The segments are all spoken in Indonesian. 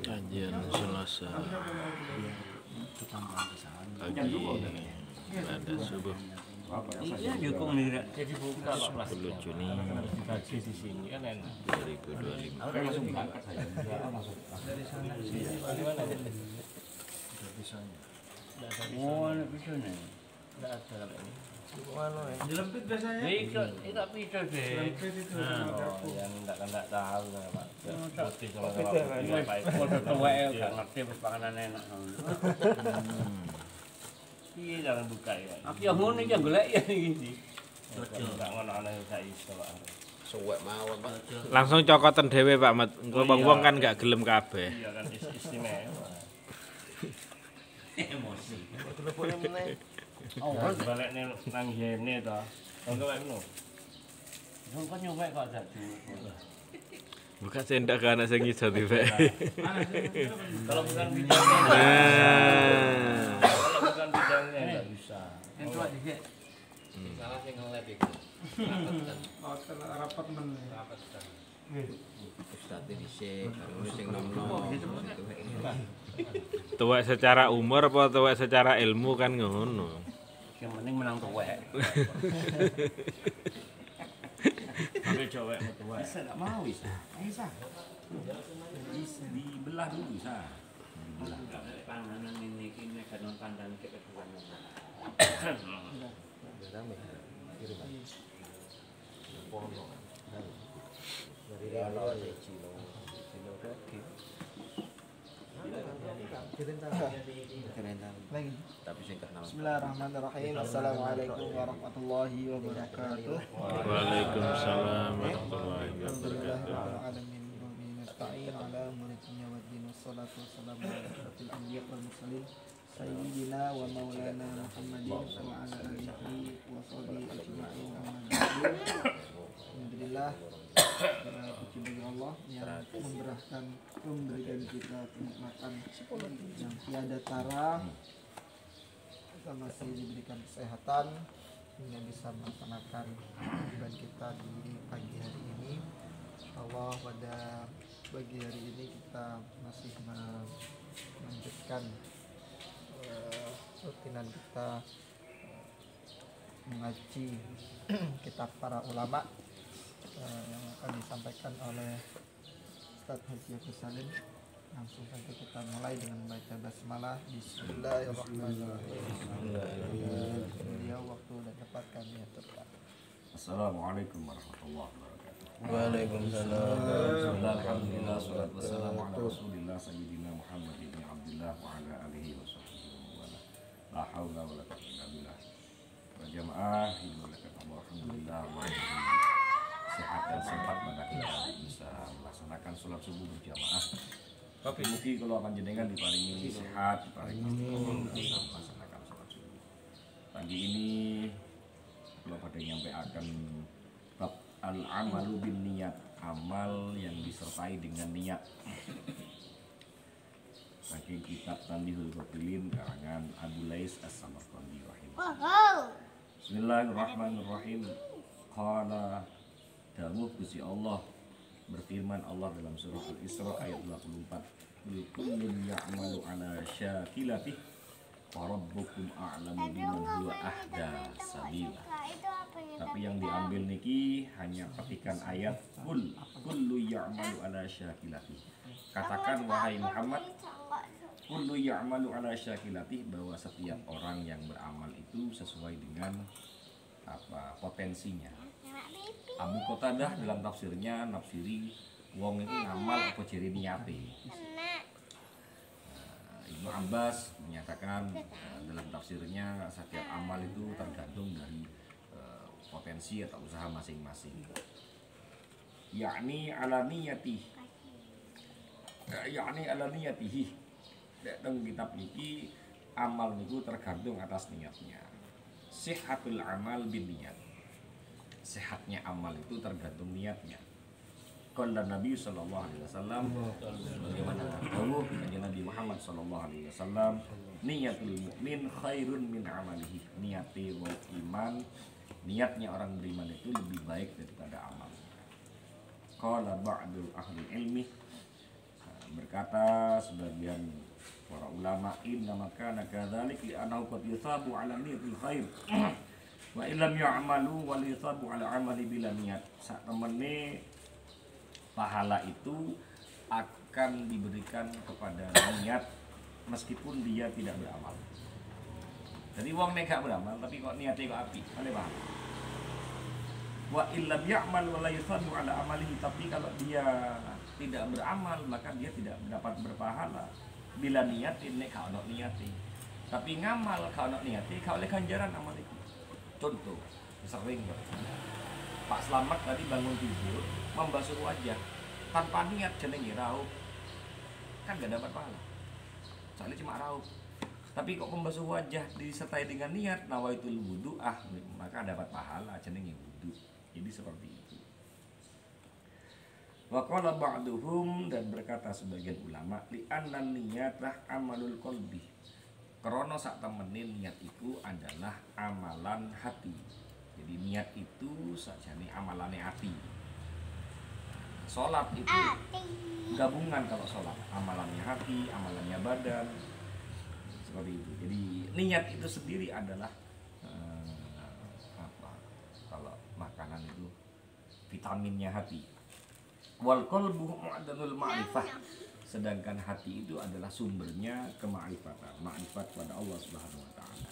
Kajian Selasa pagi pada subuh. Iya dukung nih, jadi buka 10 Juni dibagi di sini kan enak. 2025. Langsung berangkat saya. Dari sana sih. Bagaimana ini? Pisaunya. Oh, ada pisaunya. Enggak ada kalau ini. Mana ya? Dilempit biasanya. Itu pisau deh. Dilempit itu sama dapur. Yang enggak tahu kan, Pak. Putih sama Kalau tua ya ngerti makanan enak. Iya jangan buka ya. Aku yang ngono iki golek ya iki. Enggak ngono ana sak iso, Pak. Suwek mawon, Pak. Langsung cokoten dhewe, Pak Mat. Engko wong kan gak gelem kabeh. Iya kan istimewa. Emosi. Telepone meneh. Oh, balekne nang ngene to. Engko wae ngono. Wong kan nyuwek kok dadi. Buka sendak ke anak sing iso tiba. Kalau bukan bidangnya. Nah. Kalau bukan bidangnya enggak bisa. Yang tua dikit. Salah sing nge-lab iku. Oh, rapat men. Rapat kan. Ustaz dhisik, karo sing nom-nom. Tuwek secara umur apa tuwek secara ilmu kan ngono. Yang penting menang tuwek. Sampai cowek tua. Bisa enggak mau bisa. Bisa. Dibelah dulu bisa. Dibelah. Panganan ini kan non pandan kebetulan. Dari awal dari Cilo kaki. Lagi. Tapi sing kenal. Bismillahirrahmanirrahim. Assalamualaikum warahmatullahi wabarakatuh. Waalaikumsalam warahmatullahi wabarakatuh. Alhamdulillahirrahmanirrahim. Nasta'in ala muridnya wa din wassalatu wassalamu ala asyrafil anbiya wal mursalin sayyidina wa maulana Muhammadin wa ala alihi wa sahbihi ajma'in. Alhamdulillah, puji bagi Allah yang memberikan kita kenikmatan yang tiada tara. Kita masih diberikan kesehatan hingga bisa melaksanakan kewajiban kita di pagi hari ini. Allah pada pagi hari ini kita masih melanjutkan rutinan kita mengaji kitab para ulama yang akan disampaikan oleh Ustaz Haji Agus Salim. Langsung saja kita mulai dengan membaca basmalah. Bismillahirrahmanirrahim. Beliau waktu dan tempat kami aturkan. Assalamualaikum warahmatullahi wabarakatuh. Waalaikumsalam. Alhamdulillah salatu wassalamu ala Rasulillah sayyidina Muhammad ibn Abdullah wa ala alihi wa sahbihi wa wala. La haula wala quwwata illa billah. Wa jamaah alhamdulillah wa sehat dan sempat pada kita bisa melaksanakan sholat subuh berjamaah. Tapi mungkin kalau akan jenengan diparingi sehat, diparingi bisa melaksanakan sholat subuh. Pagi ini kalau pada nyampe akan bab al-amalu bin niat, amal yang disertai dengan niat. Saking kitab Tanbihul Ghafilin karangan Abu Lais As-Samarqandi rahimahullah. Bismillahirrahmanirrahim. Qala Dawuh Gusti Allah berfirman Allah dalam surah Al-Isra ayat 24. Kullun ya'malu ala syakilatihi wa rabbukum a'lamu biman huwa ahda sabila. Tapi yang diambil niki hanya petikan ayat kullu ya'malu ala syakilatihi. Katakan wahai Muhammad, kullu ya'malu ala syakilatihi, bahwa setiap orang yang beramal itu sesuai dengan potensinya. Abu Qatadah dalam tafsirnya nafsiri wong itu ngamal apa ciri niate. Ibnu Abbas menyatakan dalam tafsirnya setiap amal itu tergantung dari potensi atau usaha masing-masing. Yakni ala niyatihi. Dalam kitab ini amal niku tergantung atas niatnya. Sihhatul amal bin niyat. Sehatnya amal itu tergantung niatnya. Qala Nabi sallallahu alaihi wasallam, bagaimana dawuh kanjeng Nabi Muhammad sallallahu alaihi wasallam, niyatul mukmin khairun min amalihi. Niati wal iman, niatnya orang beriman itu lebih baik daripada amal. Qala ba'dul ahli ilmi, berkata sebagian para ulama, inna makana kadzalik li annahu qad yusabu ala niyatil khair wa illam ya'malu wa yusabu ala amali bila niat. Sak temene pahala itu akan diberikan kepada niat meskipun dia tidak beramal. Jadi wong nek gak beramal tapi kok niatnya kok apik, boleh paham? Wa illam ya'mal wa la yusabu ala amalihi, tapi kalau dia tidak beramal maka dia tidak dapat berpahala. Bila niatin nek gak ono niati. Tapi ngamal gak ono niati, gak oleh ganjaran amal itu. Contoh, sering Pak Slamet tadi bangun tidur membasuh wajah tanpa niat jenenge raup, kan gak dapat pahala. Soalnya cuma raup. Tapi kok membasuh wajah disertai dengan niat nawaitul wudu, maka dapat pahala jenenge wudu. Jadi seperti itu. Wa qala ba'duhum, dan berkata sebagian ulama, li anna niyatah amalul qalbi. Karena sak temene niat itu adalah amalan hati. Jadi niat itu sakjane amalane hati. Salat itu gabungan, kalau salat amalannya hati, amalannya badan. Seperti itu. Jadi niat itu sendiri adalah kalau makanan itu vitaminnya hati. Wal qalbu mu'adanul ma'rifah, sedangkan hati itu adalah sumbernya kema'rifatan, ma'rifat pada Allah Subhanahu wa taala.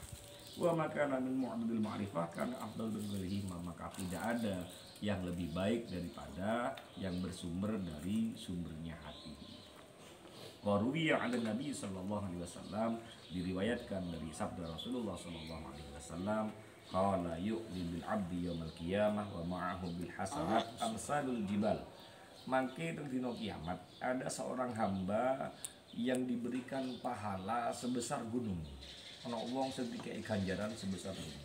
Wa makana min mu'adadil ma'rifah kana afdal min ghairihi, maka tidak ada yang lebih baik daripada yang bersumber dari sumbernya hati. Wa ruwiya 'ala Nabi sallallahu alaihi wasallam, diriwayatkan dari sabda Rasulullah sallallahu alaihi wasallam, qala yu'min bil 'abdi yaumil qiyamah wa ma'ahu bil hasanat amsalul jibal. Mangke dina kiamat ada seorang hamba yang diberikan pahala sebesar gunung. Ana wong sing dikei ganjaran sebesar gunung.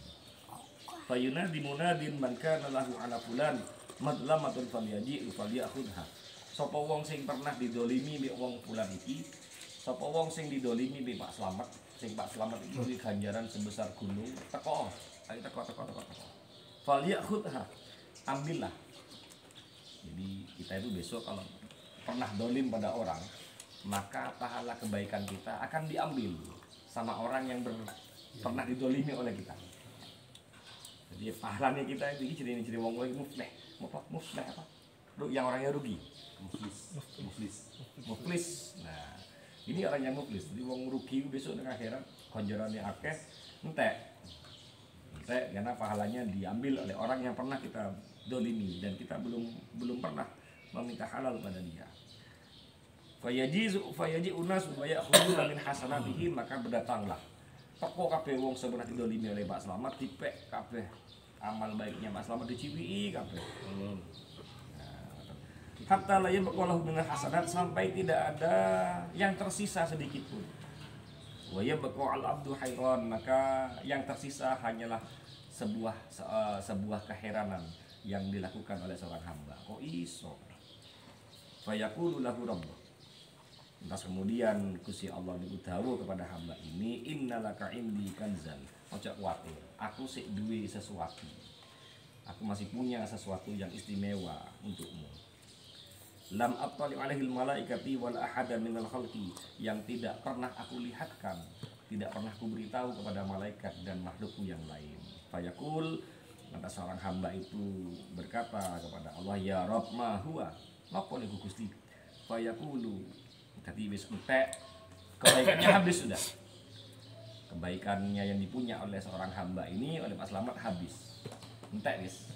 Fayunadi munadin man kana lahu ala fulan madlamatun falyaji falyakhudha. Sapa wong sing pernah didolimi mbek wong fulan iki, sapa wong sing didolimi mbek Pak Slamet, sing Pak Slamet iki duwe ganjaran sebesar gunung, teko. Ayo teko. Falyakhudha. Ambillah. Jadi kita itu besok kalau pernah dolim pada orang, maka pahala kebaikan kita akan diambil sama orang yang pernah didolimi oleh kita. Jadi pahalanya kita itu ciri wong wong mufleh. Mufleh apa? Yang orangnya rugi. Muflis. Nah, ini orang yang muflis. Jadi wong rugi besok dengan akhirat ganjarannya akeh entek karena pahalanya diambil oleh orang yang pernah kita dolimi dan kita belum pernah meminta halal pada dia. Fayaji unas wa ya'khudhu min hasanatihi, maka berdatanglah teko kabeh wong sing pernah didolimi oleh Pak Slamet, dipek kabeh amal baiknya Pak Slamet, diciwiki kabeh. Hatta la yabqalahu min hasanat, sampai tidak ada yang tersisa sedikit pun. Wa yabqa al-abdu hayran, maka yang tersisa hanyalah sebuah keheranan yang dilakukan oleh seorang hamba. Kok iso? Fayaqulu lahu rabbuh. Lantas kemudian Gusti Allah dawuh kepada hamba ini, innalaka indi kanzan. Ojo kuwatir, aku sik duwe sesuatu. Aku masih punya sesuatu yang istimewa untukmu. Lam attali alaihil malaikati wal ahada minal khalqi, yang tidak pernah aku lihatkan, tidak pernah aku beritahu kepada malaikat dan makhlukku yang lain. Fayaqul, maka seorang hamba itu berkata kepada Allah, ya Rabb, ma huwa? Napa niku Gusti? Fayaqulu, tadi wis entek, kebaikannya habis sudah. Kebaikannya yang dipunya oleh seorang hamba ini, oleh Pak Slamet habis. Entek wis.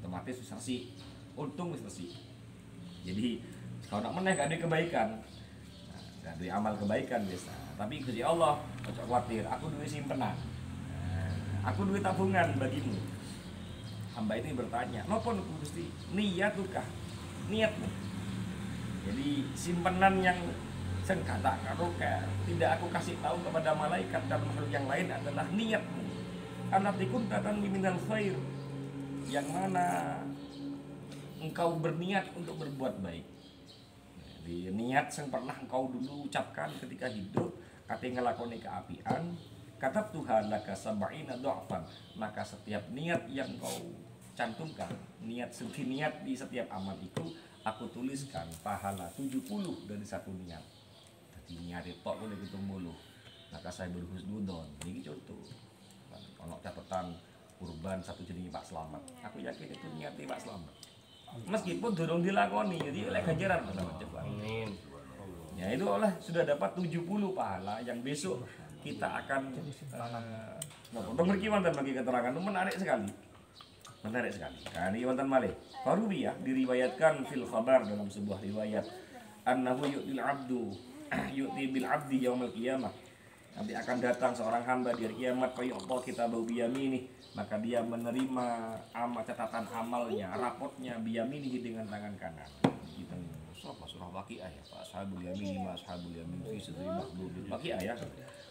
Otomatis wis resik. Untung wis resik. Jadi kalau nak meneh gak ada kebaikan, gak ada amal kebaikan wis. Tapi Gusti Allah, ojo khawatir, aku duwe simpenan. Aku duwe tabungan bagimu. Hamba ini bertanya, napa niku Gusti? Niyatukah? Niatmu. Jadi simpenan yang sengkata tidak aku kasih tahu kepada malaikat dan makhluk yang lain adalah niatmu. Allati kunta tanwi minal khair, yang mana engkau berniat untuk berbuat baik. Jadi niat yang pernah engkau dulu ucapkan ketika hidup, kate ngelakoni keapian, kata Tuhan laka sab'ina du'afan, maka setiap niat yang engkau cantumkan niat di setiap amal itu aku tuliskan pahala 70 dari satu niat. Jadi niat itu kok boleh hitung mulu. Maka saya berhusnudon. Ini contoh. Kalau catatan kurban satu jenis Pak Slamet, aku yakin itu niatnya Pak Slamet. Meskipun durung dilakoni, jadi oleh ganjaran Pak Slamet coba. Amin. Ya itu oleh sudah dapat 70 pahala yang besok kita akan mriki wonten bagi keterangan itu menarik sekali. Menarik sekali. Nah, ini wonten malih. Faruwi ya diriwayatkan fil khabar dalam sebuah riwayat annahu yu'til abdu yu'ti bil abdi yaumil qiyamah. Nanti akan datang seorang hamba di hari kiamat fayu'ta kitabahu biyamini, maka dia menerima catatan amalnya, rapotnya biyaminihi dengan tangan kanan. Kita surah Waqiah ya, Pak Ashabul Yamin, Ashabul Yamin fi sidri makhdudin. Waqiah ya.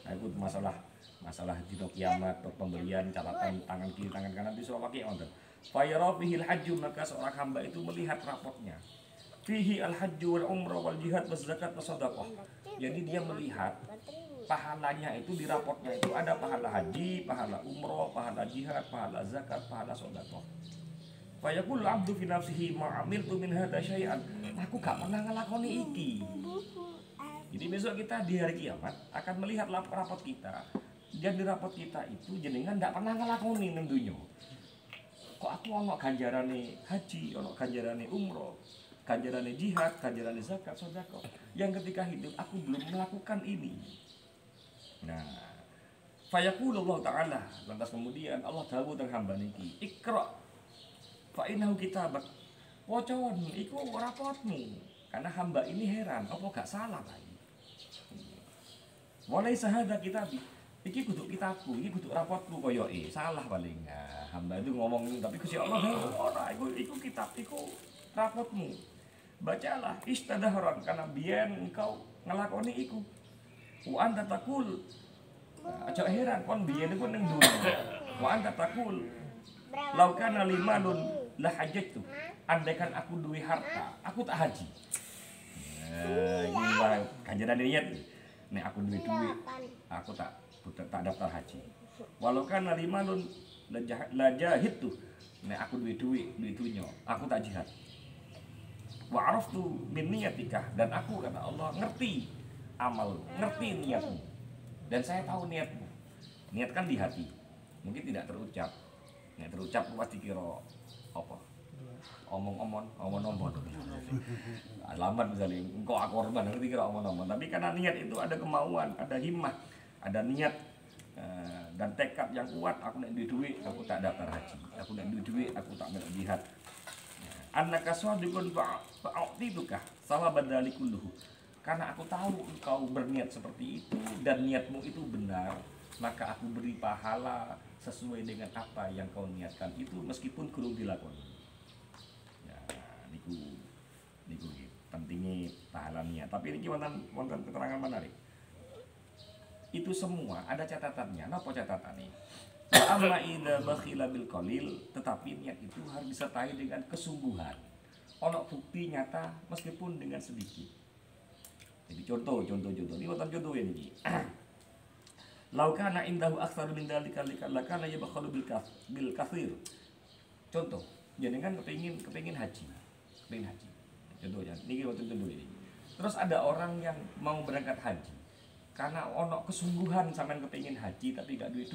Nah, itu masalah di kiamat pemberian catatan tangan kiri tangan kanan di surah Waqiah wonten. Fa yara fihil hajju, maka seorang hamba itu melihat rapotnya. Fihi al hajju wal umrah wal jihad was zakat was shadaqah. Jadi dia melihat pahalanya itu di rapotnya itu ada pahala haji, pahala umroh, pahala jihad, pahala zakat, pahala sedekah. Fa yaqulu abdu fi nafsihi ma amiltu min hadza syai'an. Aku gak pernah ngelakoni iki. Jadi besok kita di hari kiamat akan melihat rapot kita. Dan di rapot kita itu jenengan gak pernah ngelakoni ning donya. Kok aku ono ganjarane haji, ono ganjarane umroh, ganjarane jihad, ganjarane zakat, sedekah. Yang ketika hidup aku belum melakukan ini. Nah, fayaqulullah ta'ala, lantas kemudian Allah dawuh teng hamba niki, Iqra fa innahu kitabak. Wacawan iku rapotmu. Karena hamba ini heran, apa gak salah lagi. Walai sahada kitabi. Iki kudu kitabku, iki kudu rapotku koyoke. Salah paling. Nah, hamba itu ngomong tapi Gusti Allah ora iku kitab iku rapotmu. Bacalah istadharan karena biyen engkau ngelakoni iku. Wa anta taqul aja heran kon biyen iku ning dunya. Wa anta taqul law kana limalun la hajjatu. Andaikan aku duwe harta, aku tak haji. Iki wae ganjaran niat. Nek aku duwe duit, aku tak daftar haji. Walau kana limalun la jahidtu. Nek aku duwe duit dunya, aku tak jihad. Wa araftu min niyatika, dan aku kata Allah ngerti amal, ngerti niatmu, dan saya tahu niatmu. Niat kan di hati, mungkin tidak terucap. Nek terucap pasti kira apa? Omong-omong. Alamat misalnya, engkau korban, ngerti kira omong-omong. Tapi karena niat itu ada kemauan, ada himmah, ada niat dan tekad yang kuat. Aku nek duit, aku tak daftar haji. Aku nek duit, aku tak melok jihad. Annaka shadiqun fa'atituka sawaban dzalik kulluhu. Karena aku tahu engkau berniat seperti itu dan niatmu itu benar, maka aku beri pahala sesuai dengan apa yang kau niatkan itu meskipun kurang dilakoni. Ya, niku pentingnya pahala niat. Tapi ini wonten keterangan menarik. Itu semua ada catatannya. Napa catatannya? Amma idza bakhila bil qalil, tetapi niat itu harus disertai dengan kesungguhan. Ono bukti nyata meskipun dengan sedikit. Jadi contoh. Ini wonten contoh ini. Lau kana indahu aktsaru min dzalika lakana yabkhalu bil katsir. Contoh, jenengan kepengin haji. Contohnya, niki wonten contoh ini. Terus ada orang yang mau berangkat haji. Karena ono kesungguhan sampean kepengin haji tapi gak duit.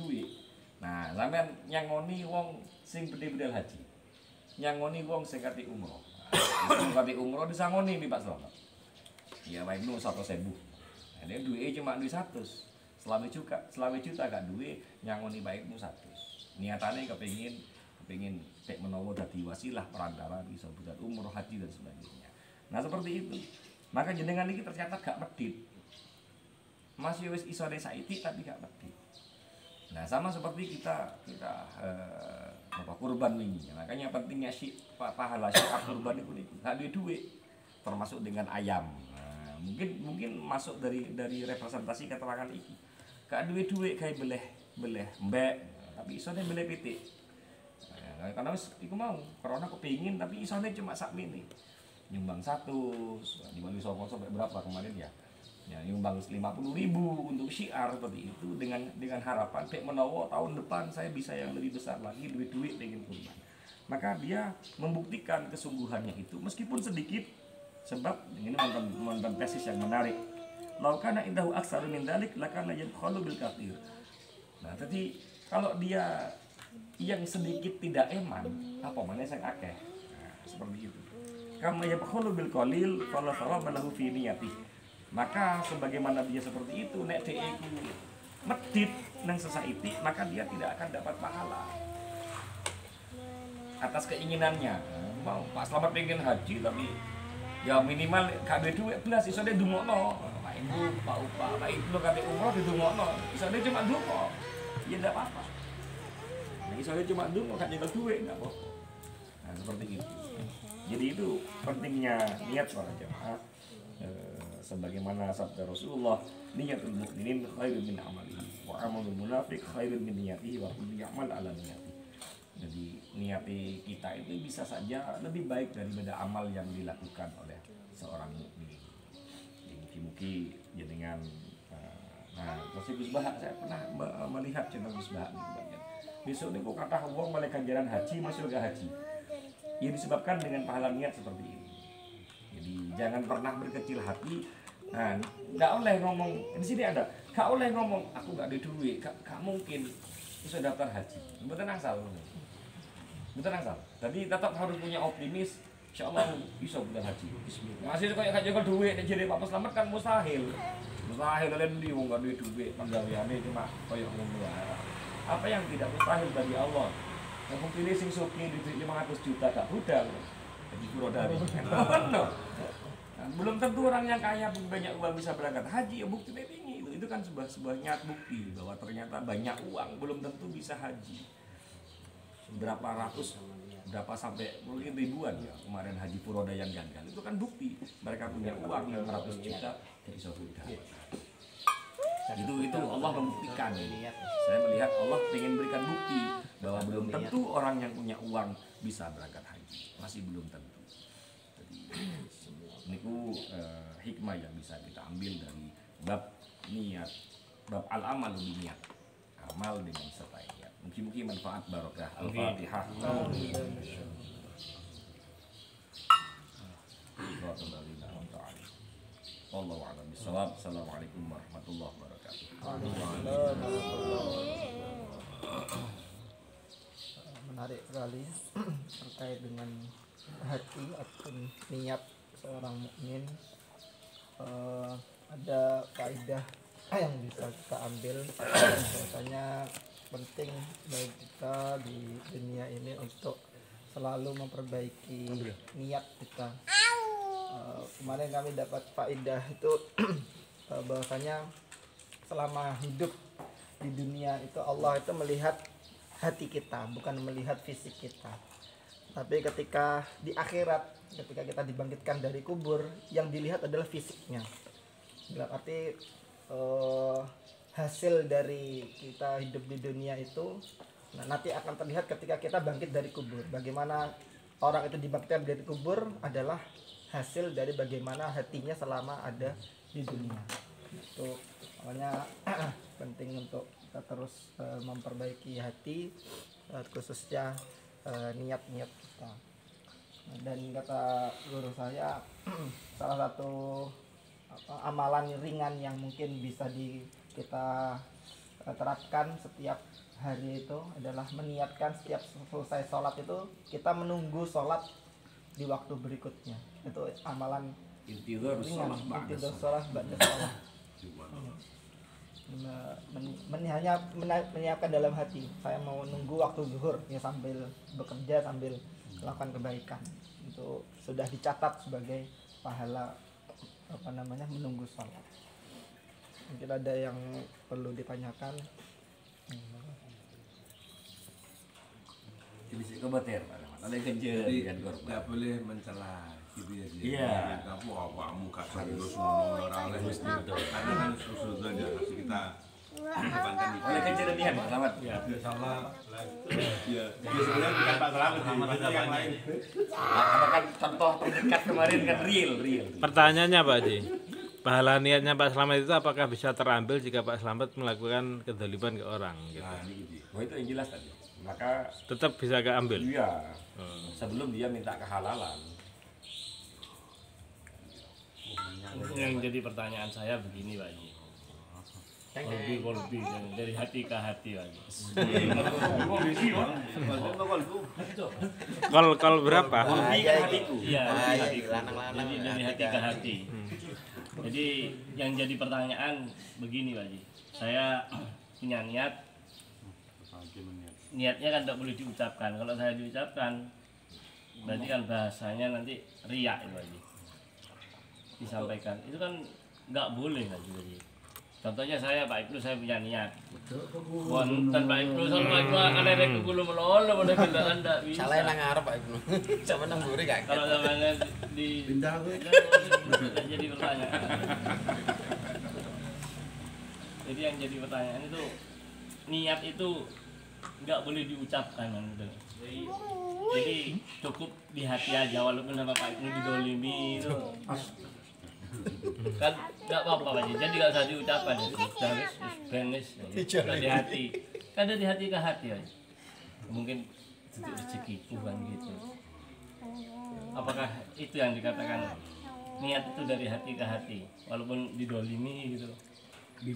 Nah, sampean nyangoni wong sing bedhe-bedhe haji. Nyangoni wong sing kate umroh. Sing kate umroh disangoni Pak Slamet. Ya baik nu 100.000. Nah, dia duitnya cuma 200. Selama juta gak duit nyangoni baikmu 100. Niatane kepengin tek menawa dadi wasilah perantara bisa buat umroh haji dan sebagainya. Nah, seperti itu. Maka jenengan iki tercatat gak medhit. Masih wis isone saiki tapi gak medhit. Nah, sama seperti kita kurban ini. Makanya pentingnya pahala syiar kurban itu gak duit, termasuk dengan ayam. Nah, mungkin masuk dari representasi keterangan ini. Gak duit kayak beleh mbek, tapi isone beleh pitik. Nah, karena wis iku mau, karena kepengin tapi isone cuma sak mini. Nyumbang 100, dimana sampai berapa kemarin ya? Ya, nyumbang 50.000 untuk syiar seperti itu dengan harapan pek menawa tahun depan saya bisa yang lebih besar lagi duit dengan kurban. maka dia membuktikan kesungguhannya itu meskipun sedikit. Sebab ini mantan tesis yang menarik. Laukana indahu aksaru min dzalik lakana yadkhulu bil katsir. Nah, tadi kalau dia yang sedikit tidak eman, apa mana yang akeh. Nah, seperti itu. Kama yadkhulu bil qalil fala thawaba lahu fi niyati. Maka sebagaimana dia seperti itu, nek dhek iku medit nang sesaiti, maka dia tidak akan dapat pahala atas keinginannya. Mau Pak Slamet pengen haji tapi ya minimal gak duwe duit belas iso de ndungokno. Pak Ibu, Pak Upa, Pak Ibu kate umroh didungokno. Iso de cuma ndungok. Ya ndak apa-apa. Nah, iso de cuma ndungok gak nyekel duit ndak apa-apa. Nah, seperti itu. Jadi itu pentingnya niat para jemaah. Sebagaimana sabda Rasulullah, niyatul mukminin khairun min amalihi wa amalul munafiq khairun min niyatihi wa kullu ya'mal ala niyatihi. Jadi niati kita itu bisa saja lebih baik daripada amal yang dilakukan oleh seorang mukmin. Mungkin dengan masih Gus Bahak, saya pernah melihat channel Gus Bahak itu bagian. Besok ini kok kata uang malaikat jalan haji masih gak haji. Ya disebabkan dengan pahala niat seperti ini. Jadi jangan pernah berkecil hati. Nah, nggak boleh ngomong di sini ada, nggak boleh ngomong aku nggak ada duit, nggak mungkin bisa daftar haji. Betul asal, betul asal. Jadi tetap harus punya optimis. Insya Allah bisa daftar haji. Masih kayak kayak duit, jadi Pak Slamet kan mustahil. Mustahil kalian di nggak ada duit, penggaweane cuma kayak ngomong. Apa yang tidak mustahil bagi Allah? Yang pilih sing suki di 500 juta tak budal. Jadi Purodari. Belum tentu orang yang kaya banyak uang bisa berangkat haji. Ya bukti ini itu kan sebuah nyat bukti bahwa ternyata banyak uang belum tentu bisa haji. Berapa ratus, berapa sampai mungkin ribuan ya kemarin haji Puroda yang gagal itu kan bukti mereka punya uang 600 juta jadi sudah. Itu Allah membuktikan. Saya melihat Allah ingin berikan bukti bahwa belum tentu orang yang punya uang bisa berangkat haji, masih belum tentu. Jadi ini hikmah yang bisa kita ambil dari bab niat, bab al-amal lebih niat, amal dengan serta niat. Mungkin manfaat barokah. Al-Fatihah. Wallahu a'lam bishawab. Assalamualaikum warahmatullahi wabarakatuh. Menarik sekali terkait dengan hati atau niat seorang mukmin. Ada kaidah yang bisa kita ambil, bahwasanya penting bagi kita di dunia ini untuk selalu memperbaiki niat kita. Kemarin kami dapat faedah itu bahwasanya selama hidup di dunia itu Allah itu melihat hati kita, bukan melihat fisik kita. Tapi ketika di akhirat, ketika kita dibangkitkan dari kubur, yang dilihat adalah fisiknya. Dalam arti hasil dari kita hidup di dunia itu nanti akan terlihat ketika kita bangkit dari kubur. Bagaimana orang itu dibangkitkan dari kubur adalah hasil dari bagaimana hatinya selama ada di dunia. Itu makanya penting untuk kita terus memperbaiki hati, khususnya niat-niat kita. Dan kata guru saya, salah satu amalan ringan yang mungkin bisa kita terapkan setiap hari itu adalah meniatkan setiap selesai sholat itu kita menunggu sholat di waktu berikutnya. Itu amalan Intidhar ringan, shalah intidhar sholat ba'da sholat. Hanya menyiapkan dalam hati, saya mau nunggu waktu zuhur ya, sambil bekerja sambil melakukan kebaikan, itu sudah dicatat sebagai pahala menunggu sholat. Mungkin ada yang perlu ditanyakan. Bisa kebater, ada yang kejar kan korban. Tidak boleh mencela gitu ya. Iya. Kamu apa muka serius ngomong orang lain mesti itu. Karena kan susu saja kasih kita bukankan itu. Oleh kejadian Pak Selamat. Ya, salah. Ya, jadi sebenarnya bukan Pak Selamat, maksudnya yang lain. Apakah contoh terdekat kemarin kan real. Pertanyaannya Pak Haji, pahala niatnya Pak Slamet itu apakah bisa terambil jika Pak Slamet melakukan kedzaliman ke orang gitu? Nah, ini gitu. Oh itu yang jelas tadi. maka Tetap bisa gak ambil. iya sebelum dia minta kehalalan. Yang jadi pertanyaan saya begini Pak Haji. Kolbi dari hati ke hati Pak Haji. Kol berapa? Iya, jadi dari hati ke hati. Jadi yang jadi pertanyaan begini Pak Haji. Saya punya niatnya kan tidak boleh diucapkan. Kalau saya diucapkan berarti kan bahasanya nanti riak itu Pak Haji. Disampaikan itu kan nggak boleh kan jadi. Contohnya saya Pak Ibnu saya punya niat. Wonten Pak Ibnu sama Pak Ibnu akan ada kulo melolo pada kita kan enggak bisa. Salah nang ngarep Pak Ibnu. Sama nang mburi kaget. Kalau namanya di pindah jadi pertanyaan. Jadi yang jadi pertanyaan itu niat itu nggak boleh diucapkan kan gitu. Jadi cukup di hati aja walaupun sama Pak Ibnu didolimi itu. Kan nggak apa-apa Pak Haji, jadi nggak usah diucapkan ya, benes di hati, kan ada di hati ke hati ya, mungkin itu rezeki Tuhan gitu. Apakah itu yang dikatakan niat itu dari hati ke hati, walaupun didolimi gitu?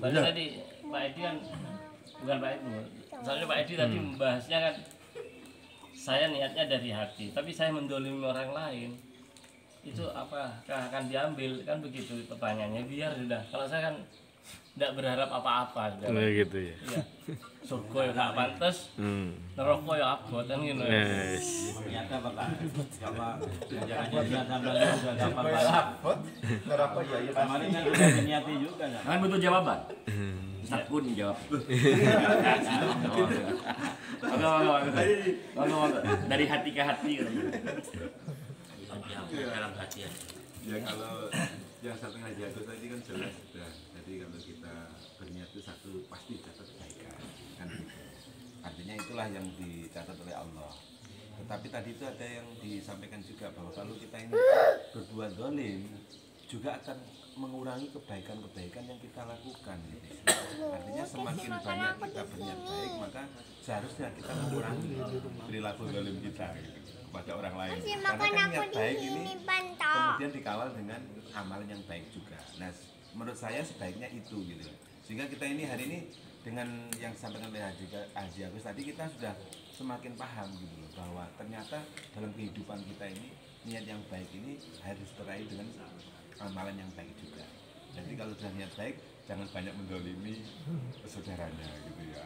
Soalnya tadi Pak Edi kan, bukan Pak Edi, soalnya Pak Edi tadi membahasnya kan, saya niatnya dari hati, tapi saya mendolimi orang lain. Itu apakah akan diambil kan begitu pertanyaannya biar sudah kalau saya kan tidak berharap apa-apa sudah gitu ya. Iya. Surga ya gak pantes neraka ya abot kan gitu Ternyata Bapak sama jangan sampai sudah dapat abot neraka ya kemarin kan sudah niati juga ya. Kan butuh jawaban. Ustaz pun jawab. Dari hati ke hati. Dalam hati ya. Ya kalau yang satu ngaji aku tadi kan jelas sudah. Jadi kalau kita berniat itu satu pasti catat kebaikan kan gitu. Artinya itulah yang dicatat oleh Allah. Tetapi tadi itu ada yang disampaikan juga bahwa kalau kita ini berbuat zalim juga akan mengurangi kebaikan-kebaikan yang kita lakukan gitu. Artinya semakin banyak kita berniat baik maka seharusnya kita mengurangi perilaku zalim kita gitu, kepada orang lain. Karena kan niat baik ini kemudian dikawal dengan amalan yang baik juga. Nah, menurut saya sebaiknya itu gitu. Sehingga kita ini hari ini dengan yang disampaikan oleh Haji Agus tadi kita sudah semakin paham gitu loh bahwa ternyata dalam kehidupan kita ini niat yang baik ini harus berakhir dengan amalan yang baik juga. Jadi kalau sudah niat baik jangan banyak mendolimi saudaranya gitu ya.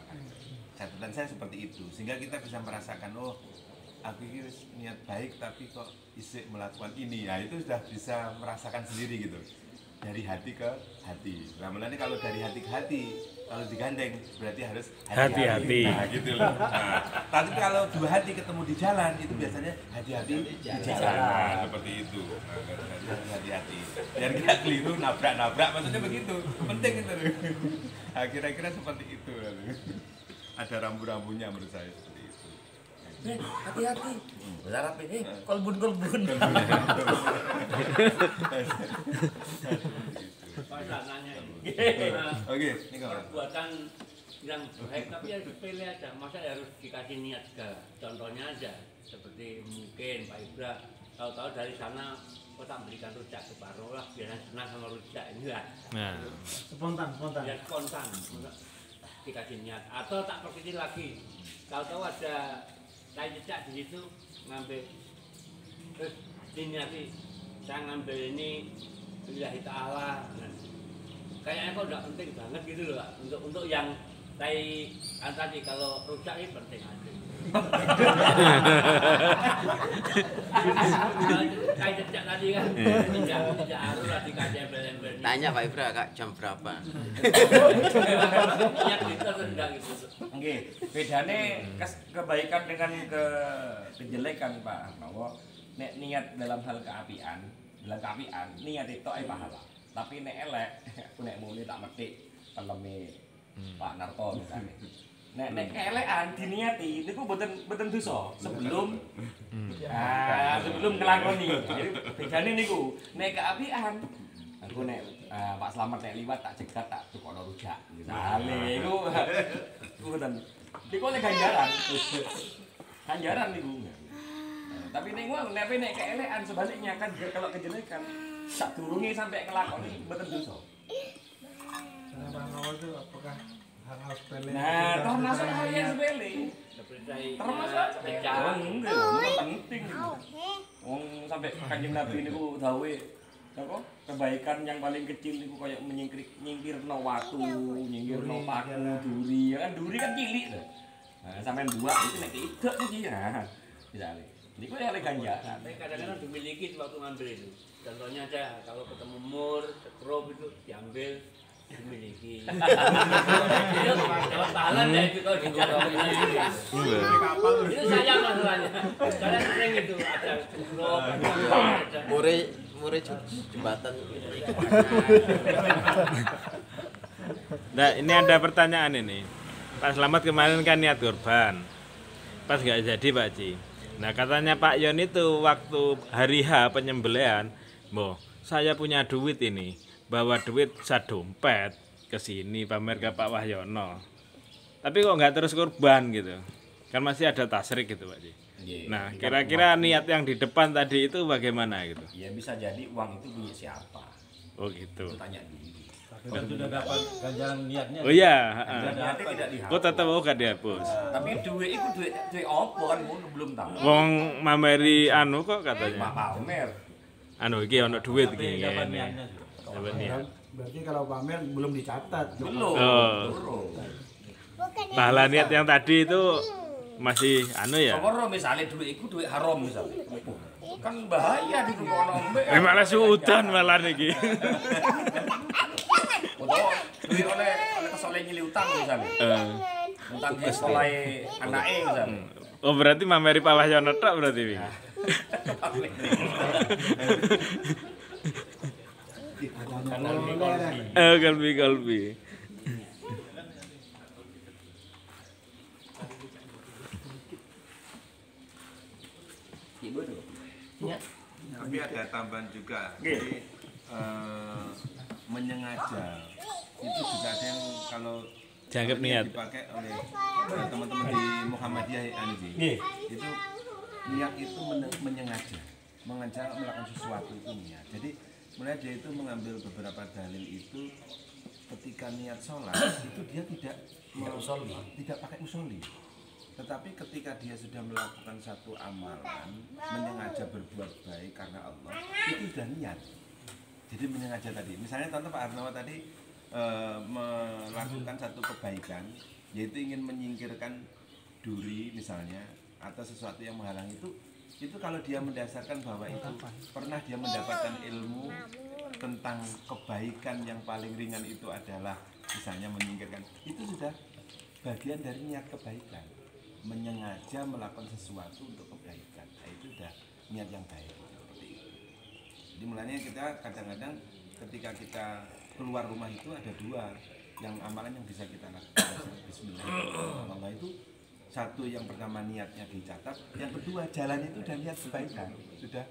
Catatan saya seperti itu sehingga kita bisa merasakan oh aku ini niat baik tapi kok isik melakukan ini ya itu sudah bisa merasakan sendiri gitu dari hati ke hati. Nah, mulanya kalau dari hati ke hati kalau digandeng berarti harus Hati-hati. Nah, gitu loh. Nah, tapi kalau dua hati ketemu di jalan itu biasanya hati-hati di jalan. Nah, seperti itu. Nah, hati-hati. Biar kita keliru nabrak-nabrak maksudnya begitu. Penting itu. Nah, kira-kira seperti itu. Ada rambu-rambunya menurut saya seperti itu. Hati-hati. Berharap ini kolbun-kolbun. Oke, ini kawan. Perbuatan yang baik tapi harus pilih aja, masa harus dikasih niat segala. Contohnya aja seperti mungkin Pak Ibra tahu-tahu dari sana kok tak berikan rujak separuh lah biar senang sama rujak ini lah. Nah, Spontan. Biar spontan dikasih niat atau tak perkecil lagi. Tahu-tahu ada tai jejak di situ ngambil terus diniati saya ngambil ini lillahi ta'ala. Kayaknya kok udah penting banget gitu loh Pak. Untuk yang tai tadi kalau rujak ini penting aja. Tai jejak tadi kan tidak harus lah dikasih embel-embel. Tanya Pak Ibra Kak jam berapa? Niat kita rendah gitu. Oke, bedane kebaikan dengan kejelekan Pak Arnawo. Nek niat dalam hal keapian, niat itu pahala. Tapi nek elek, aku nek muni tak metik peleme Pak Narto misalnya. Nek keelekan diniati niku mboten dosa sebelum sebelum nglakoni. Jadi bedane niku nek keapian aku nek Pak Slamet nek liwat tak cegat tak tukono rujak. Misale iku mboten Iku oleh ganjaran. Ganjaran niku. Tapi nek ngono nek keelekan sebaliknya kan kalau kejelekan sak durunge sampai ngelakoni mboten dosa. Hal itu apakah hal sepele? Nah, termasuk hal yang sepele. Termasuk Bicara. penting. Wong sampai Kanjeng Nabi niku dawuh apa? Kebaikan yang paling kecil niku kayak nyingkirno watu, nyingkirno paku, duri. Ya kan duri kan cilik lho. Nah, sampean buat itu nek tidak iki ya. Misale. Niku ya oleh ganjaran. Tapi kadang-kadang dimiliki waktu ngambil itu. Contohnya aja kalau ketemu mur, ketrup itu diambil dimiliki. Itu dapat pahala deh itu kalau dimiliki. Itu sayang masalahnya. Kalian sering itu ada ketrup, ada Mure jembatan. Nah, ini ada pertanyaan ini. Pak Slamet kemarin kan niat kurban. Pas nggak jadi Pak Ji. Nah, katanya Pak Yon itu waktu hari H penyembelihan, saya punya duit ini, bawa duit sadompet ke sini pamer ke Pak Wahyono. Tapi kok nggak terus kurban gitu? Kan masih ada tasrik gitu Pak Ji. Nah, kira-kira niat yang di depan tadi itu bagaimana gitu? Ya bisa jadi uang itu punya siapa? Oh gitu. Itu tanya dulu. Tapi kan sudah dapat ganjaran niatnya. Oh iya, Niatnya tidak dihapus. kok tetap gak dihapus. Tapi duit itu duit apa kan belum tahu. Wong mameri anu kok katanya. Pak Pamer. Anu iki ono duit iki Dapat ngene. niatnya. Dapat niat. Berarti kalau pamer belum dicatat. Belum. Oh. Pahala niat yang tadi itu masih anu ya. Kalau misalnya duit itu duit haram misalnya. Kan bahaya di rumah mbek. Malah suudan malah niki. Atau duit oleh kesoleh nyili utang misalnya. Utang ke sekolah anake misalnya. Oh berarti mameri Pak Wahyono tok berarti iki. Kalbi. Tapi ada tambahan juga. Jadi menyengaja itu juga ada yang kalau Dianggap niat. dipakai oleh teman-teman di Muhammadiyah Anji. Itu niat itu menyengaja melakukan sesuatu itu niat. Jadi mulai dia itu mengambil beberapa dalil itu ketika niat sholat itu dia tidak pakai usolli. Tetapi ketika dia sudah melakukan satu amalan menyengaja berbuat baik karena Allah itu sudah niat. Jadi menyengaja tadi. Misalnya contoh Pak Arnawa tadi melakukan satu kebaikan, yaitu ingin menyingkirkan duri misalnya atau sesuatu yang menghalangi itu kalau dia mendasarkan bahwa itu pernah dia mendapatkan ilmu tentang kebaikan yang paling ringan itu adalah misalnya menyingkirkan, itu sudah bagian dari niat kebaikan, menyengaja melakukan sesuatu untuk kebaikan. Nah, itu sudah niat yang baik. Jadi mulanya kita kadang-kadang ketika kita keluar rumah itu ada dua yang amalan yang bisa kita lakukan. Bismillahirrahmanirrahim. Itu satu yang pertama niatnya dicatat, yang kedua jalan itu udah niat kebaikan, sudah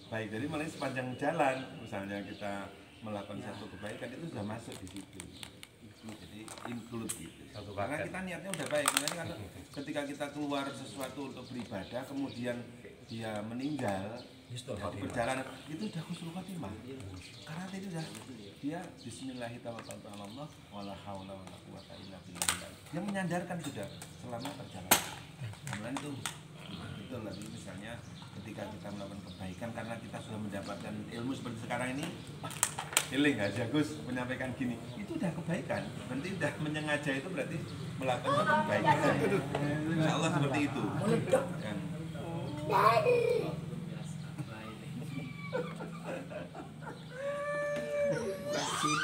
baik. Jadi mulai sepanjang jalan misalnya kita melakukan satu kebaikan itu sudah masuk di situ. Jadi include gitu. Karena kita niatnya udah baik. Makanya kalau ketika kita keluar sesuatu untuk beribadah kemudian dia meninggal berjalan itu udah husnul khotimah. Karena itu udah dia bismillahirrahmanirrahim wala haula wala quwata illa billah. Yang menyandarkan sudah selama perjalanan. Kemudian itu betul lagi misalnya ketika kita melakukan kebaikan karena kita sudah mendapatkan ilmu seperti sekarang ini, healing aja Gus menyampaikan gini, itu udah kebaikan. Berarti udah menyengaja itu berarti melakukan satu kebaikan. Insya Allah seperti itu. Kan.